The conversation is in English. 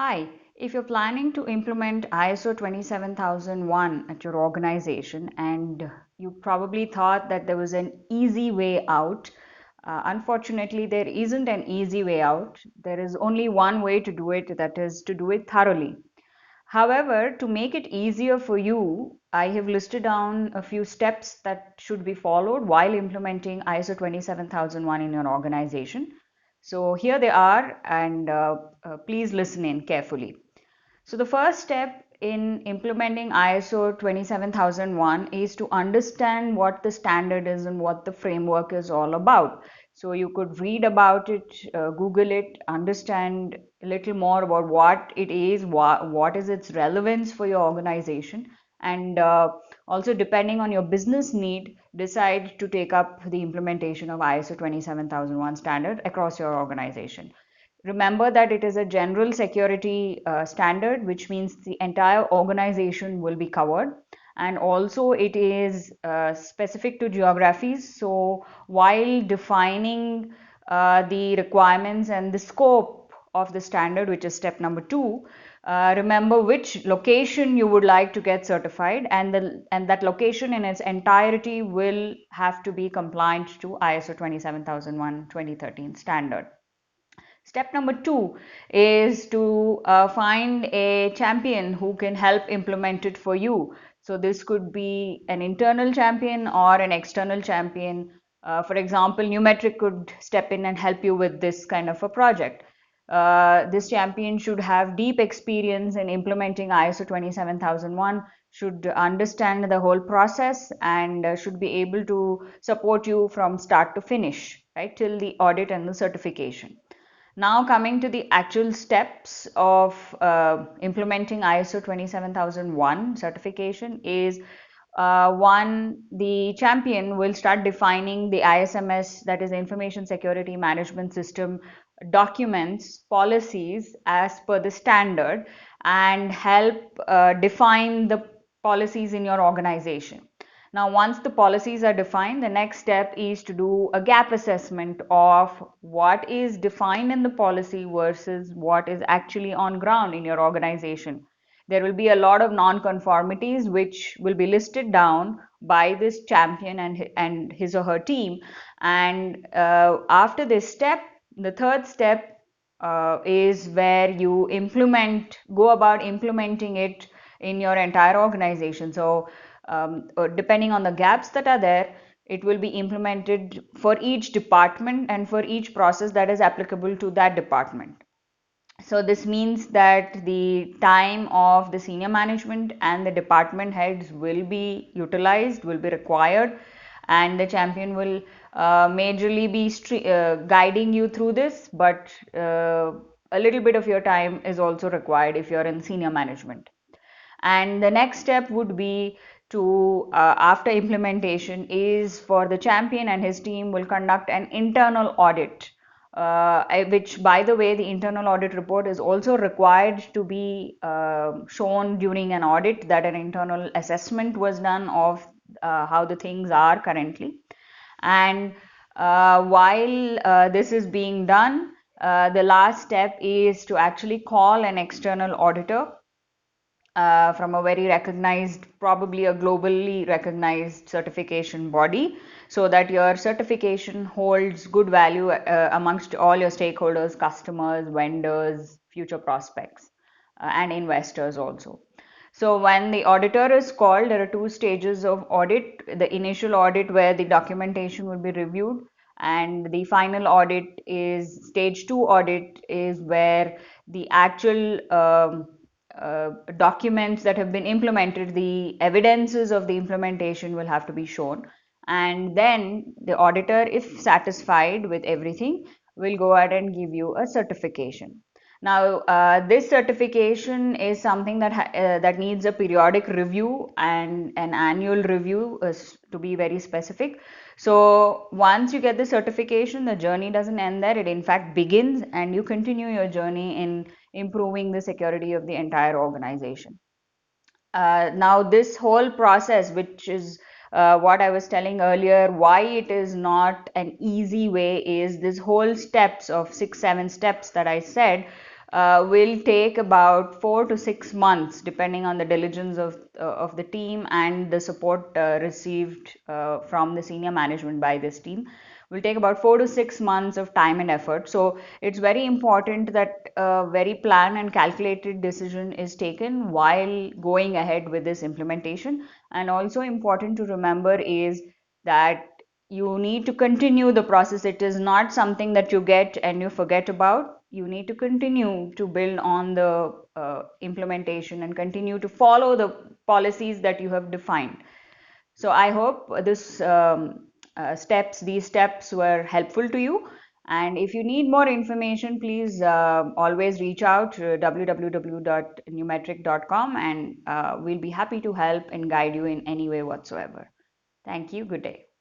Hi, if you're planning to implement ISO 27001 at your organization and you probably thought that there was an easy way out, unfortunately, there isn't an easy way out. There is only one way to do it, that is to do it thoroughly. However, to make it easier for you, I have listed down a few steps that should be followed while implementing ISO 27001 in your organization. So here they are, and please listen in carefully. So the first step in implementing ISO 27001 is to understand what the standard is and what the framework is all about. So you could read about it, Google it, understand a little more about what it is, what is its relevance for your organization, and also depending on your business need, decide to take up the implementation of ISO 27001 standard across your organization. Remember that it is a general security standard, which means the entire organization will be covered. And also, it is specific to geographies. So, while defining the requirements and the scope of the standard, which is step number two, remember which location you would like to get certified, and that location in its entirety will have to be compliant to ISO 27001 2013 standard. Step number two is to find a champion who can help implement it for you. So this could be an internal champion or an external champion. For example, Numetric could step in and help you with this kind of a project. This champion should have deep experience in implementing ISO 27001, should understand the whole process, and should be able to support you from start to finish, right, till the audit and the certification. Now coming to the actual steps of implementing ISO 27001 certification is one, the champion will start defining the ISMS, that is Information Security Management System, documents, policies as per the standard, and help define the policies in your organization. Now, once the policies are defined, the next step is to do a gap assessment of what is defined in the policy versus what is actually on ground in your organization. There will be a lot of non-conformities which will be listed down by this champion and his or her team. And after this step, the third step is where you go about implementing it in your entire organization. So depending on the gaps that are there, it will be implemented for each department and for each process that is applicable to that department. So this means that the time of the senior management and the department heads will be utilized, will be required, and the champion will majorly be guiding you through this, but a little bit of your time is also required if you're in senior management. And the next step would be to, after implementation, is for the champion and his team will conduct an internal audit, which, by the way, the internal audit report is also required to be shown during an audit, that an internal assessment was done of how the things are currently. And while this is being done, the last step is to actually call an external auditor from a very recognized, probably a globally recognized certification body, so that your certification holds good value amongst all your stakeholders, customers, vendors, future prospects, and investors also. So when the auditor is called, there are two stages of audit. The initial audit, where the documentation will be reviewed, and the final audit is stage two audit, is where the actual documents that have been implemented, the evidences of the implementation will have to be shown. And then the auditor, if satisfied with everything, will go ahead and give you a certification. Now, this certification is something that needs a periodic review and an annual review, to be very specific. So once you get the certification, the journey doesn't end there. It in fact begins, and you continue your journey in improving the security of the entire organization. Now, this whole process, which is what I was telling earlier, why it is not an easy way, is this whole steps of 6, 7 steps that I said will take about 4 to 6 months, depending on the diligence of the team and the support received from the senior management by this team. Will take about 4 to 6 months of time and effort. So it's very important that a very planned and calculated decision is taken while going ahead with this implementation. And also important to remember is that you need to continue the process. It is not something that you get and you forget about. You need to continue to build on the implementation and continue to follow the policies that you have defined. So I hope these steps were helpful to you. And if you need more information, please always reach out to www.numetric.com, and we'll be happy to help and guide you in any way whatsoever. Thank you. Good day.